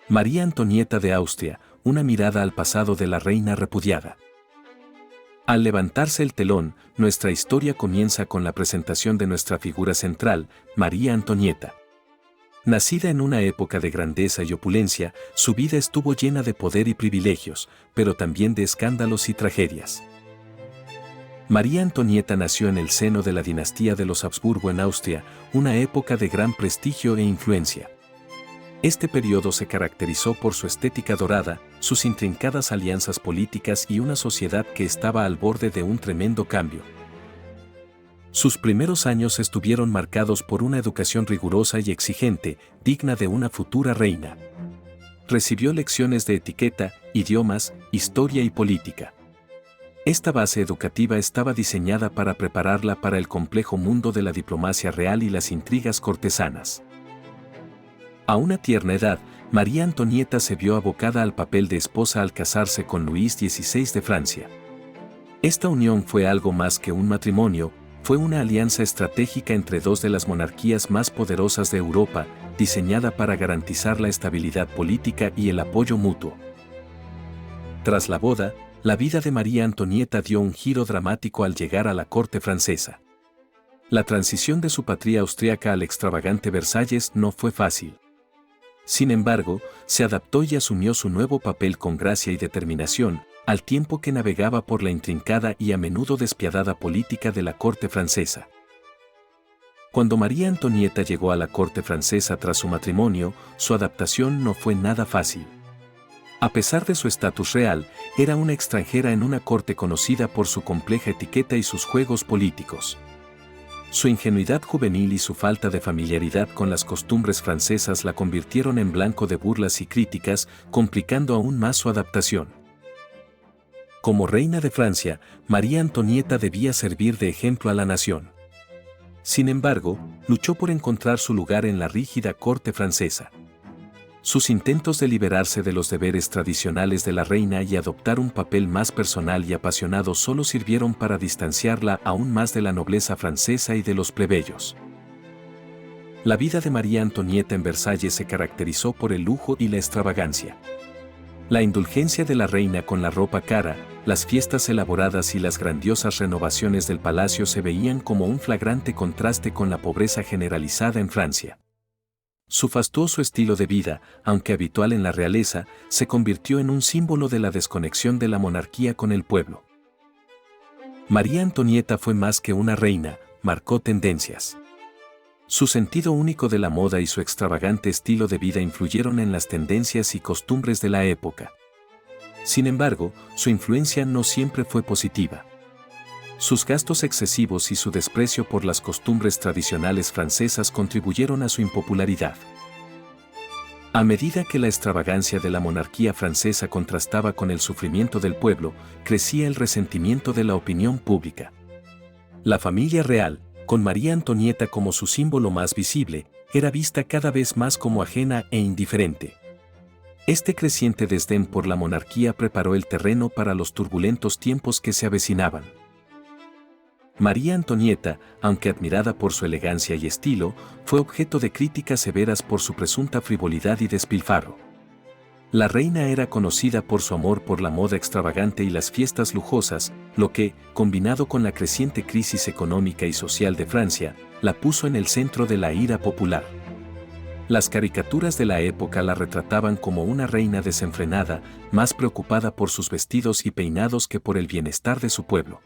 María Antonieta de Austria, una mirada al pasado de la reina repudiada. Al levantarse el telón, nuestra historia comienza con la presentación de nuestra figura central, María Antonieta. Nacida en una época de grandeza y opulencia, su vida estuvo llena de poder y privilegios, pero también de escándalos y tragedias. María Antonieta nació en el seno de la dinastía de los Habsburgo en Austria, una época de gran prestigio e influencia. Este periodo se caracterizó por su estética dorada, sus intrincadas alianzas políticas y una sociedad que estaba al borde de un tremendo cambio. Sus primeros años estuvieron marcados por una educación rigurosa y exigente, digna de una futura reina. Recibió lecciones de etiqueta, idiomas, historia y política. Esta base educativa estaba diseñada para prepararla para el complejo mundo de la diplomacia real y las intrigas cortesanas. A una tierna edad, María Antonieta se vio abocada al papel de esposa al casarse con Luis XVI de Francia. Esta unión fue algo más que un matrimonio, fue una alianza estratégica entre dos de las monarquías más poderosas de Europa, diseñada para garantizar la estabilidad política y el apoyo mutuo. Tras la boda, la vida de María Antonieta dio un giro dramático al llegar a la corte francesa. La transición de su patria austriaca al extravagante Versalles no fue fácil. Sin embargo, se adaptó y asumió su nuevo papel con gracia y determinación, al tiempo que navegaba por la intrincada y a menudo despiadada política de la corte francesa. Cuando María Antonieta llegó a la corte francesa tras su matrimonio, su adaptación no fue nada fácil. A pesar de su estatus real, era una extranjera en una corte conocida por su compleja etiqueta y sus juegos políticos. Su ingenuidad juvenil y su falta de familiaridad con las costumbres francesas la convirtieron en blanco de burlas y críticas, complicando aún más su adaptación. Como reina de Francia, María Antonieta debía servir de ejemplo a la nación. Sin embargo, luchó por encontrar su lugar en la rígida corte francesa. Sus intentos de liberarse de los deberes tradicionales de la reina y adoptar un papel más personal y apasionado solo sirvieron para distanciarla aún más de la nobleza francesa y de los plebeyos. La vida de María Antonieta en Versalles se caracterizó por el lujo y la extravagancia. La indulgencia de la reina con la ropa cara, las fiestas elaboradas y las grandiosas renovaciones del palacio se veían como un flagrante contraste con la pobreza generalizada en Francia. Su fastuoso estilo de vida, aunque habitual en la realeza, se convirtió en un símbolo de la desconexión de la monarquía con el pueblo. María Antonieta fue más que una reina, marcó tendencias. Su sentido único de la moda y su extravagante estilo de vida influyeron en las tendencias y costumbres de la época. Sin embargo, su influencia no siempre fue positiva. Sus gastos excesivos y su desprecio por las costumbres tradicionales francesas contribuyeron a su impopularidad. A medida que la extravagancia de la monarquía francesa contrastaba con el sufrimiento del pueblo, crecía el resentimiento de la opinión pública. La familia real, con María Antonieta como su símbolo más visible, era vista cada vez más como ajena e indiferente. Este creciente desdén por la monarquía preparó el terreno para los turbulentos tiempos que se avecinaban. María Antonieta, aunque admirada por su elegancia y estilo, fue objeto de críticas severas por su presunta frivolidad y despilfarro. La reina era conocida por su amor por la moda extravagante y las fiestas lujosas, lo que, combinado con la creciente crisis económica y social de Francia, la puso en el centro de la ira popular. Las caricaturas de la época la retrataban como una reina desenfrenada, más preocupada por sus vestidos y peinados que por el bienestar de su pueblo.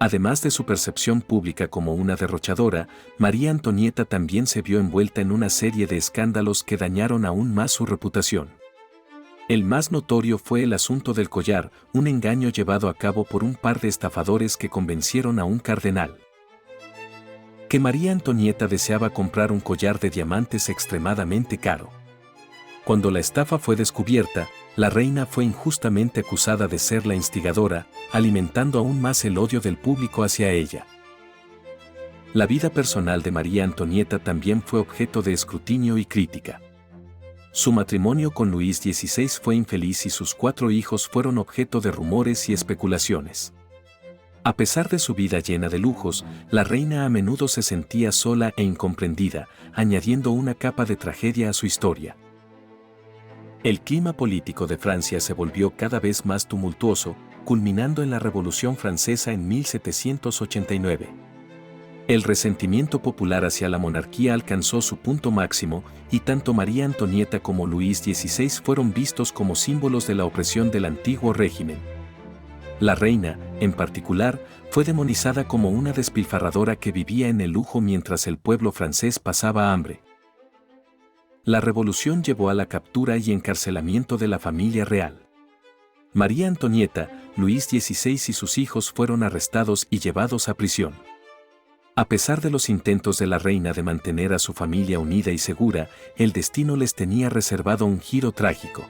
Además de su percepción pública como una derrochadora, María Antonieta también se vio envuelta en una serie de escándalos que dañaron aún más su reputación. El más notorio fue el asunto del collar, un engaño llevado a cabo por un par de estafadores que convencieron a un cardenal que María Antonieta deseaba comprar un collar de diamantes extremadamente caro. Cuando la estafa fue descubierta, la reina fue injustamente acusada de ser la instigadora, alimentando aún más el odio del público hacia ella. La vida personal de María Antonieta también fue objeto de escrutinio y crítica. Su matrimonio con Luis XVI fue infeliz y sus 4 hijos fueron objeto de rumores y especulaciones. A pesar de su vida llena de lujos, la reina a menudo se sentía sola e incomprendida, añadiendo una capa de tragedia a su historia. El clima político de Francia se volvió cada vez más tumultuoso, culminando en la Revolución Francesa en 1789. El resentimiento popular hacia la monarquía alcanzó su punto máximo y tanto María Antonieta como Luis XVI fueron vistos como símbolos de la opresión del antiguo régimen. La reina, en particular, fue demonizada como una despilfarradora que vivía en el lujo mientras el pueblo francés pasaba hambre. La revolución llevó a la captura y encarcelamiento de la familia real. María Antonieta, Luis XVI y sus hijos fueron arrestados y llevados a prisión. A pesar de los intentos de la reina de mantener a su familia unida y segura, el destino les tenía reservado un giro trágico.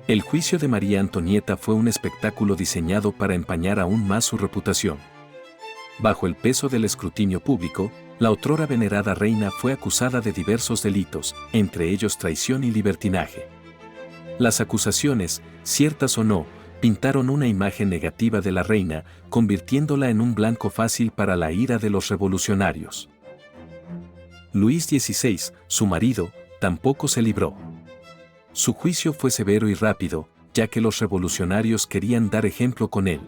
El juicio de María Antonieta fue un espectáculo diseñado para empañar aún más su reputación. Bajo el peso del escrutinio público, la otrora venerada reina fue acusada de diversos delitos, entre ellos traición y libertinaje. Las acusaciones, ciertas o no, pintaron una imagen negativa de la reina, convirtiéndola en un blanco fácil para la ira de los revolucionarios. Luis XVI, su marido, tampoco se libró. Su juicio fue severo y rápido, ya que los revolucionarios querían dar ejemplo con él.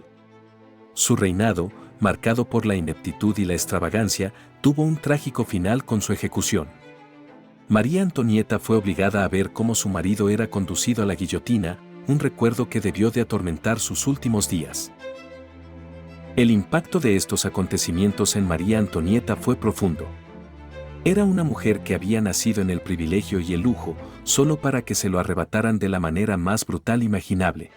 Su reinado, marcado por la ineptitud y la extravagancia, tuvo un trágico final con su ejecución. María Antonieta fue obligada a ver cómo su marido era conducido a la guillotina, un recuerdo que debió de atormentar sus últimos días. El impacto de estos acontecimientos en María Antonieta fue profundo. Era una mujer que había nacido en el privilegio y el lujo, solo para que se lo arrebataran de la manera más brutal imaginable.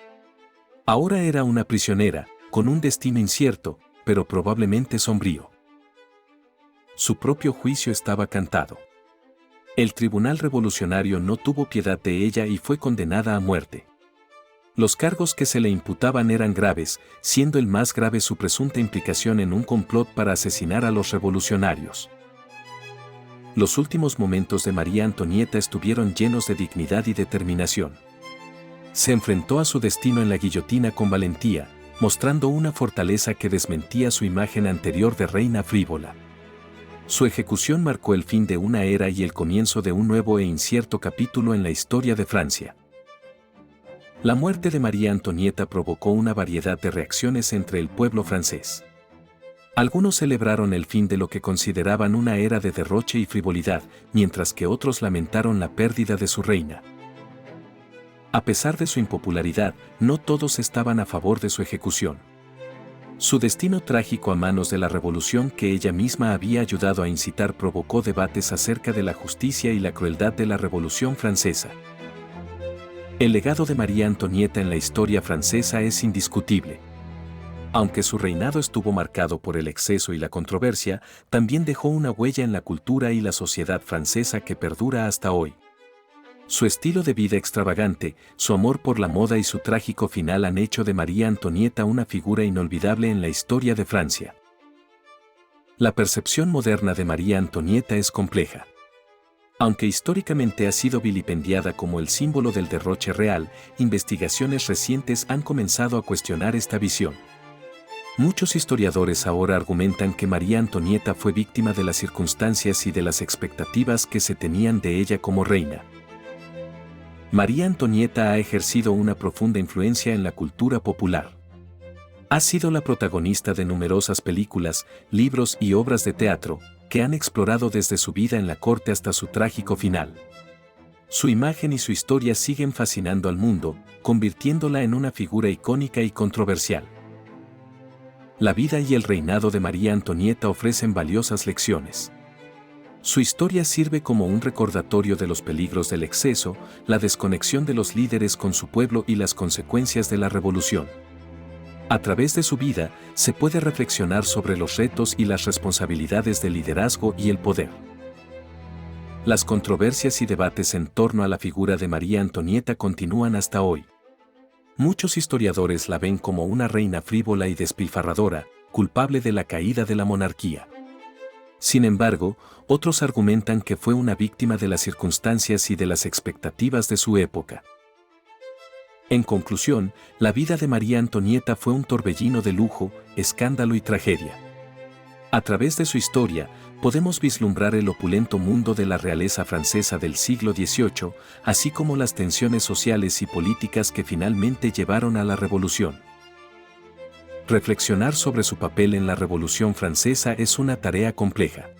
Ahora era una prisionera, con un destino incierto, pero probablemente sombrío. Su propio juicio estaba cantado. El tribunal revolucionario no tuvo piedad de ella y fue condenada a muerte. Los cargos que se le imputaban eran graves, siendo el más grave su presunta implicación en un complot para asesinar a los revolucionarios. Los últimos momentos de María Antonieta estuvieron llenos de dignidad y determinación. Se enfrentó a su destino en la guillotina con valentía, mostrando una fortaleza que desmentía su imagen anterior de reina frívola. Su ejecución marcó el fin de una era y el comienzo de un nuevo e incierto capítulo en la historia de Francia. La muerte de María Antonieta provocó una variedad de reacciones entre el pueblo francés. Algunos celebraron el fin de lo que consideraban una era de derroche y frivolidad, mientras que otros lamentaron la pérdida de su reina. A pesar de su impopularidad, no todos estaban a favor de su ejecución. Su destino trágico a manos de la revolución que ella misma había ayudado a incitar provocó debates acerca de la justicia y la crueldad de la Revolución Francesa. El legado de María Antonieta en la historia francesa es indiscutible. Aunque su reinado estuvo marcado por el exceso y la controversia, también dejó una huella en la cultura y la sociedad francesa que perdura hasta hoy. Su estilo de vida extravagante, su amor por la moda y su trágico final han hecho de María Antonieta una figura inolvidable en la historia de Francia. La percepción moderna de María Antonieta es compleja. Aunque históricamente ha sido vilipendiada como el símbolo del derroche real, investigaciones recientes han comenzado a cuestionar esta visión. Muchos historiadores ahora argumentan que María Antonieta fue víctima de las circunstancias y de las expectativas que se tenían de ella como reina. María Antonieta ha ejercido una profunda influencia en la cultura popular. Ha sido la protagonista de numerosas películas, libros y obras de teatro, que han explorado desde su vida en la corte hasta su trágico final. Su imagen y su historia siguen fascinando al mundo, convirtiéndola en una figura icónica y controversial. La vida y el reinado de María Antonieta ofrecen valiosas lecciones. Su historia sirve como un recordatorio de los peligros del exceso, la desconexión de los líderes con su pueblo y las consecuencias de la revolución. A través de su vida, se puede reflexionar sobre los retos y las responsabilidades del liderazgo y el poder. Las controversias y debates en torno a la figura de María Antonieta continúan hasta hoy. Muchos historiadores la ven como una reina frívola y despilfarradora, culpable de la caída de la monarquía. Sin embargo, otros argumentan que fue una víctima de las circunstancias y de las expectativas de su época. En conclusión, la vida de María Antonieta fue un torbellino de lujo, escándalo y tragedia. A través de su historia, podemos vislumbrar el opulento mundo de la realeza francesa del siglo XVIII, así como las tensiones sociales y políticas que finalmente llevaron a la Revolución. Reflexionar sobre su papel en la Revolución Francesa es una tarea compleja.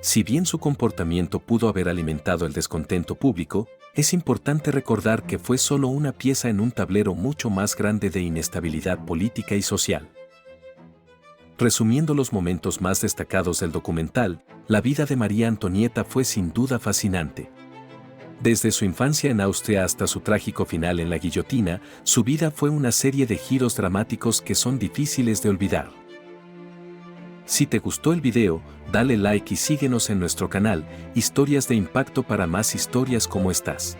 Si bien su comportamiento pudo haber alimentado el descontento público, es importante recordar que fue solo una pieza en un tablero mucho más grande de inestabilidad política y social. Resumiendo los momentos más destacados del documental, la vida de María Antonieta fue sin duda fascinante. Desde su infancia en Austria hasta su trágico final en la guillotina, su vida fue una serie de giros dramáticos que son difíciles de olvidar. Si te gustó el video, dale like y síguenos en nuestro canal, Historias de Impacto para más historias como estas.